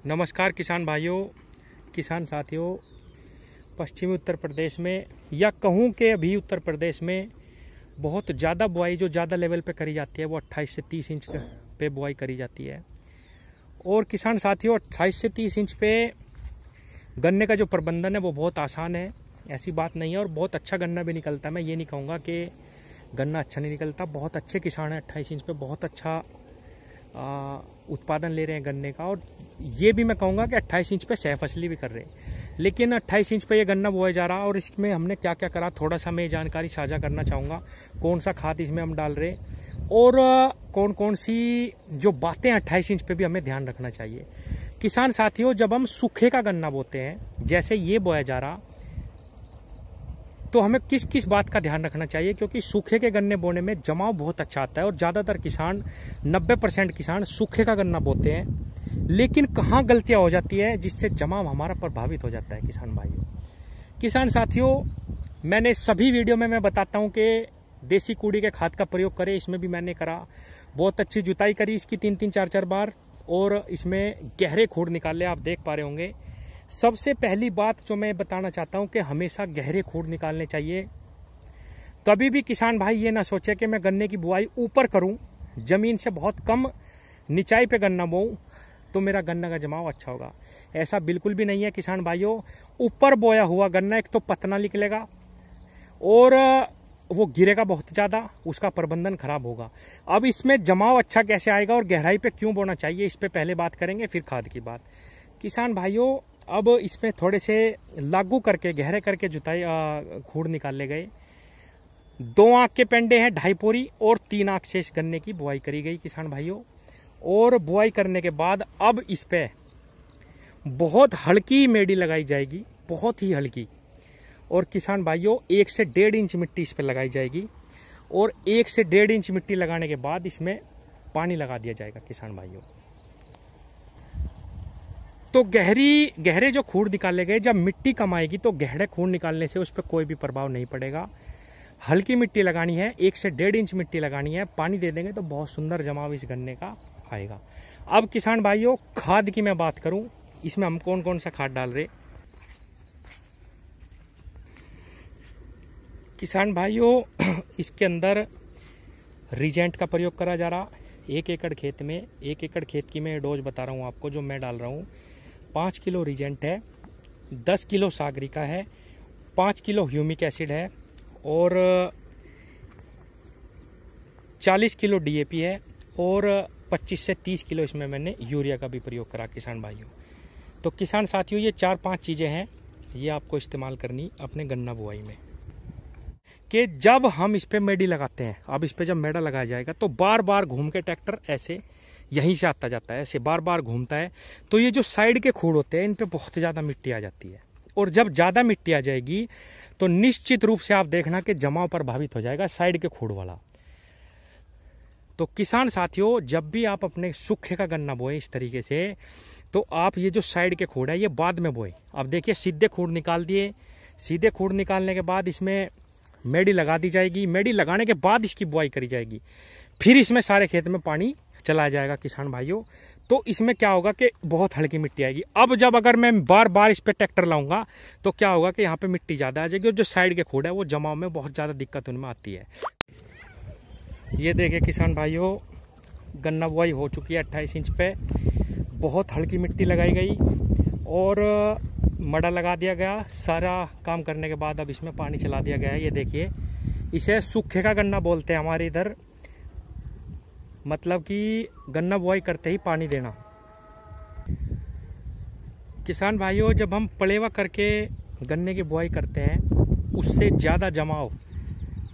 नमस्कार किसान भाइयों, किसान साथियों। पश्चिमी उत्तर प्रदेश में या कहूँ कि अभी उत्तर प्रदेश में बहुत ज़्यादा बुआई जो ज़्यादा लेवल पे करी जाती है वो 28 से 30 इंच पे बुआई करी जाती है। और किसान साथियों 28 से 30 इंच पे गन्ने का जो प्रबंधन है वो बहुत आसान है, ऐसी बात नहीं है। और बहुत अच्छा गन्ना भी निकलता है। मैं ये नहीं कहूँगा कि गन्ना अच्छा नहीं निकलता, बहुत अच्छे किसान हैं 28 इंच पे बहुत अच्छा उत्पादन ले रहे हैं गन्ने का। और ये भी मैं कहूँगा कि 28 इंच पे सह फसली भी कर रहे हैं। लेकिन 28 इंच पे ये गन्ना बोया जा रहा और इसमें हमने क्या क्या करा थोड़ा सा मैं जानकारी साझा करना चाहूँगा। कौन सा खाद इसमें हम डाल रहे और कौन कौन सी जो बातें 28 इंच पे भी हमें ध्यान रखना चाहिए। किसान साथियों, जब हम सूखे का गन्ना बोते हैं जैसे ये बोया जा रहा, तो हमें किस किस बात का ध्यान रखना चाहिए, क्योंकि सूखे के गन्ने बोने में जमाव बहुत अच्छा आता है। और ज़्यादातर किसान 90% किसान सूखे का गन्ना बोते हैं। लेकिन कहाँ गलतियाँ हो जाती है जिससे जमाव हमारा प्रभावित हो जाता है। किसान साथियों, मैंने सभी वीडियो में मैं बताता हूँ कि देसी कूड़ी के खाद का प्रयोग करें। इसमें भी मैंने करा, बहुत अच्छी जुताई करी इसकी 3-3 4-4 बार, और इसमें गहरे खोड़ निकाले, आप देख पा रहे होंगे। सबसे पहली बात जो मैं बताना चाहता हूं कि हमेशा गहरे खोड़ निकालने चाहिए। कभी भी किसान भाई ये ना सोचे कि मैं गन्ने की बुआई ऊपर करूं, जमीन से बहुत कम निचाई पे गन्ना बोऊं तो मेरा गन्ना का जमाव अच्छा होगा। ऐसा बिल्कुल भी नहीं है किसान भाइयों। ऊपर बोया हुआ गन्ना एक तो पतना निकलेगा और वो गिरेगा बहुत ज़्यादा, उसका प्रबंधन खराब होगा। अब इसमें जमाव अच्छा कैसे आएगा और गहराई पे क्यों बोना चाहिए, इस पे पहले बात करेंगे, फिर खाद की बात। किसान भाइयों, अब इसमें थोड़े से लागू करके गहरे करके जुताई खूड़ निकाले गए। 2 आंख के पेंडे हैं 2.5 पोरी और 3 आंख से इस गन्ने की बुआई करी गई किसान भाइयों। और बुआई करने के बाद अब इस पे बहुत हल्की मेड़ी लगाई जाएगी, बहुत ही हल्की। और किसान भाइयों 1 से 1.5 इंच मिट्टी इस पे लगाई जाएगी। और 1 से 1.5 इंच मिट्टी लगाने के बाद इसमें पानी लगा दिया जाएगा किसान भाइयों। तो गहरे जो खूड़ निकाले गए, जब मिट्टी कम आएगी तो गहरे खूड़ निकालने से उस पर कोई भी प्रभाव नहीं पड़ेगा। हल्की मिट्टी लगानी है, 1 से 1.5 इंच मिट्टी लगानी है, पानी दे देंगे तो बहुत सुंदर जमाव इस गन्ने का आएगा। अब किसान भाइयों खाद की मैं बात करूं, इसमें हम कौन कौन सा खाद डाल रहे। किसान भाइयों इसके अंदर रिजेंट का प्रयोग करा जा रहा। 1 एकड़ खेत में, 1 एकड़ खेत की मैं डोज बता रहा हूँ आपको जो मैं डाल रहा हूँ। 5 किलो रिजेंट है, 10 किलो सागरिका है, 5 किलो ह्यूमिक एसिड है और 40 किलो डीएपी है और 25 से 30 किलो इसमें मैंने यूरिया का भी प्रयोग करा किसान भाइयों। तो किसान साथियों ये 4-5 चीज़ें हैं, ये आपको इस्तेमाल करनी अपने गन्ना बुआई में। कि जब हम इस पे मेडी लगाते हैं, अब इस पे जब मेड़ा लगाया जाएगा तो बार बार घूम के ट्रैक्टर ऐसे यहीं से आता जाता है, ऐसे बार बार घूमता है। तो ये जो साइड के खूड़ होते हैं इन पे बहुत ज़्यादा मिट्टी आ जाती है। और जब ज़्यादा मिट्टी आ जाएगी तो निश्चित रूप से आप देखना कि जमाव प्रभावित हो जाएगा साइड के खूड़ वाला। तो किसान साथियों जब भी आप अपने सूखे का गन्ना बोए इस तरीके से, तो आप ये जो साइड के खूड़ है ये बाद में बोए। अब देखिए सीधे खूड़ निकाल दिए, सीधे खूड़ निकालने के बाद इसमें मेडी लगा दी जाएगी। मेडी लगाने के बाद इसकी बुआई करी जाएगी, फिर इसमें सारे खेत में पानी चलाया जाएगा किसान भाइयों। तो इसमें क्या होगा कि बहुत हल्की मिट्टी आएगी। अब जब अगर मैं बार बार इस पे ट्रैक्टर लाऊंगा तो क्या होगा कि यहाँ पे मिट्टी ज़्यादा आ जाएगी और जो साइड के खूड़ है वो जमाव में बहुत ज़्यादा दिक्कत उनमें आती है। ये देखिए किसान भाइयों गन्ना बुआई हो चुकी है 28 इंच पे, बहुत हल्की मिट्टी लगाई गई और मड़ा लगा दिया गया। सारा काम करने के बाद अब इसमें पानी चला दिया गया है। ये देखिए इसे सूखे का गन्ना बोलते हैं हमारे इधर, मतलब कि गन्ना बुआई करते ही पानी देना। किसान भाइयों जब हम पलेवा करके गन्ने की बुआई करते हैं उससे ज़्यादा जमाव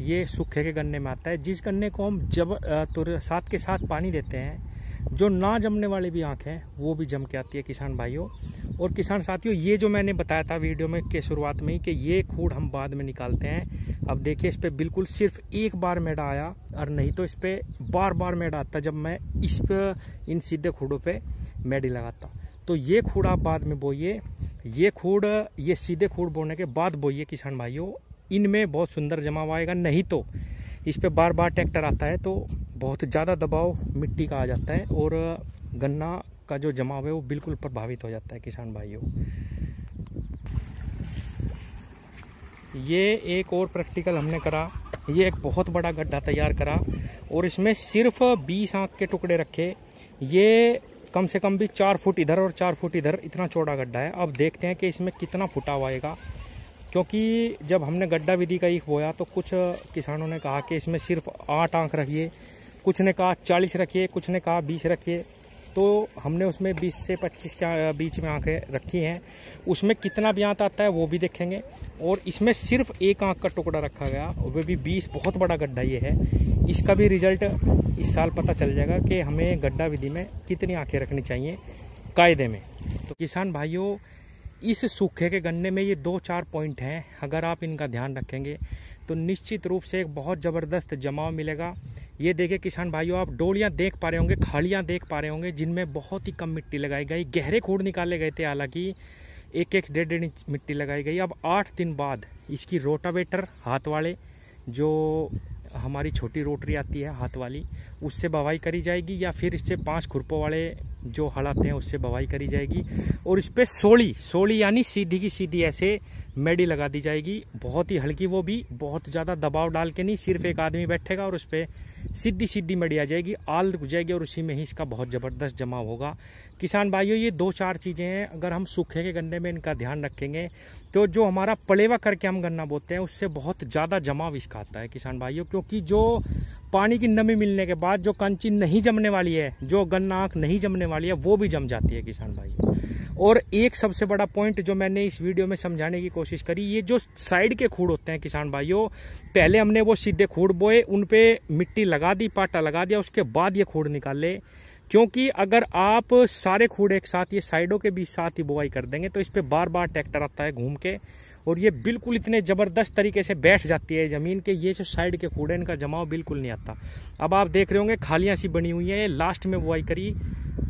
ये सूखे के गन्ने में आता है। जिस गन्ने को हम जब साथ के साथ पानी देते हैं, जो ना जमने वाली भी आँख है वो भी जम के आती है किसान भाइयों। और किसान साथियों ये जो मैंने बताया था वीडियो में के शुरुआत में ही कि ये खूड़ हम बाद में निकालते हैं। अब देखिए इस पे बिल्कुल सिर्फ एक बार मेड़ा आया, और नहीं तो इस पे बार बार मेड़ा आता जब मैं इस पे इन सीधे खूड़ों पे मेडी लगाता। तो ये खूड़ आप बाद में बोइए, ये खूड़ ये सीधे खूड़ बोने के बाद बोइए किसान भाइयों, इनमें बहुत सुंदर जमाव आएगा। नहीं तो इस पे बार बार ट्रैक्टर आता है तो बहुत ज़्यादा दबाव मिट्टी का आ जाता है और गन्ना का जो जमाव है वो बिल्कुल प्रभावित हो जाता है किसान भाइयों। ये एक और प्रैक्टिकल हमने करा, ये एक बहुत बड़ा गड्ढा तैयार करा और इसमें सिर्फ 20 आंख के टुकड़े रखे। ये कम से कम भी 4 फुट इधर और 4 फुट इधर, इतना चौड़ा गड्ढा है। अब देखते हैं कि इसमें कितना फुटाव आएगा, क्योंकि जब हमने गड्ढा विधि का ईख बोया तो कुछ किसानों ने कहा कि इसमें सिर्फ 8 आंख रखिए, कुछ ने कहा 40 रखिए, कुछ ने कहा 20 रखिए। तो हमने उसमें 20 से 25 के बीच में आंखें रखी हैं। उसमें कितना ब्यांत आता है वो भी देखेंगे। और इसमें सिर्फ 1 आंख का टुकड़ा रखा गया, और वो भी 20, बहुत बड़ा गड्ढा ये है। इसका भी रिजल्ट इस साल पता चल जाएगा कि हमें गड्ढा विधि में कितनी आंखें रखनी चाहिए कायदे में। तो किसान भाइयों, इस सूखे के गन्ने में ये 2-4 पॉइंट हैं, अगर आप इनका ध्यान रखेंगे तो निश्चित रूप से एक बहुत ज़बरदस्त जमाव मिलेगा। ये देखिए किसान भाइयों, आप डोलियाँ देख पा रहे होंगे, खालियाँ देख पा रहे होंगे, जिनमें बहुत ही कम मिट्टी लगाई गई। गहरे खूड़ निकाले गए थे, हालांकि 1-1, 1.5 इंच मिट्टी लगाई गई। अब 8 दिन बाद इसकी रोटावेटर हाथ वाले, जो हमारी छोटी रोटरी आती है हाथ वाली, उससे बवाई करी जाएगी, या फिर इससे 5 खुरपों वाले जो हल आते हैं उससे बवाई करी जाएगी। और इस पर सोली यानी सीधी की सीधी ऐसे मेडी लगा दी जाएगी, बहुत ही हल्की, वो भी बहुत ज़्यादा दबाव डाल के नहीं, सिर्फ एक आदमी बैठेगा और उस पर सीधी सीधी मेडी आ जाएगी, आल रुक जाएगी, और उसी में ही इसका बहुत ज़बरदस्त जमाव होगा। किसान भाइयों, ये 2-4 चीज़ें हैं, अगर हम सूखे के गन्ने में इनका ध्यान रखेंगे तो जो हमारा पलेवा करके हम गन्ना बोते हैं उससे बहुत ज़्यादा जमाव इसका आता है किसान भाइयों। क्योंकि जो पानी की नमी मिलने के बाद जो कंची नहीं जमने वाली है, जो गन्ना आँख नहीं जमने वाली है, वो भी जम जाती है किसान भाइयों। और एक सबसे बड़ा पॉइंट जो मैंने इस वीडियो में समझाने की कोशिश करी, ये जो साइड के खूड़ होते हैं किसान भाइयों, पहले हमने वो सीधे खूड़ बोए, उन पे मिट्टी लगा दी, पाटा लगा दिया, उसके बाद ये खूड़ निकाले। क्योंकि अगर आप सारे खूड़ एक साथ ये साइडों के बीच साथ ही बुआई कर देंगे तो इस पे बार बार ट्रैक्टर आता है घूम के, और ये बिल्कुल इतने ज़बरदस्त तरीके से बैठ जाती है ज़मीन के, ये जो साइड के खूड़ है इनका जमाव बिल्कुल नहीं आता। अब आप देख रहे होंगे खालियाँ सी बनी हुई है, लास्ट में बुआई करी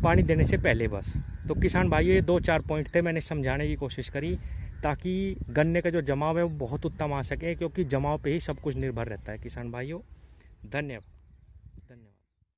पानी देने से पहले बस। तो किसान भाइयों, ये 2-4 पॉइंट थे, मैंने समझाने की कोशिश करी ताकि गन्ने का जो जमाव है वो बहुत उत्तम आ सके, क्योंकि जमाव पे ही सब कुछ निर्भर रहता है किसान भाइयों। धन्यवाद।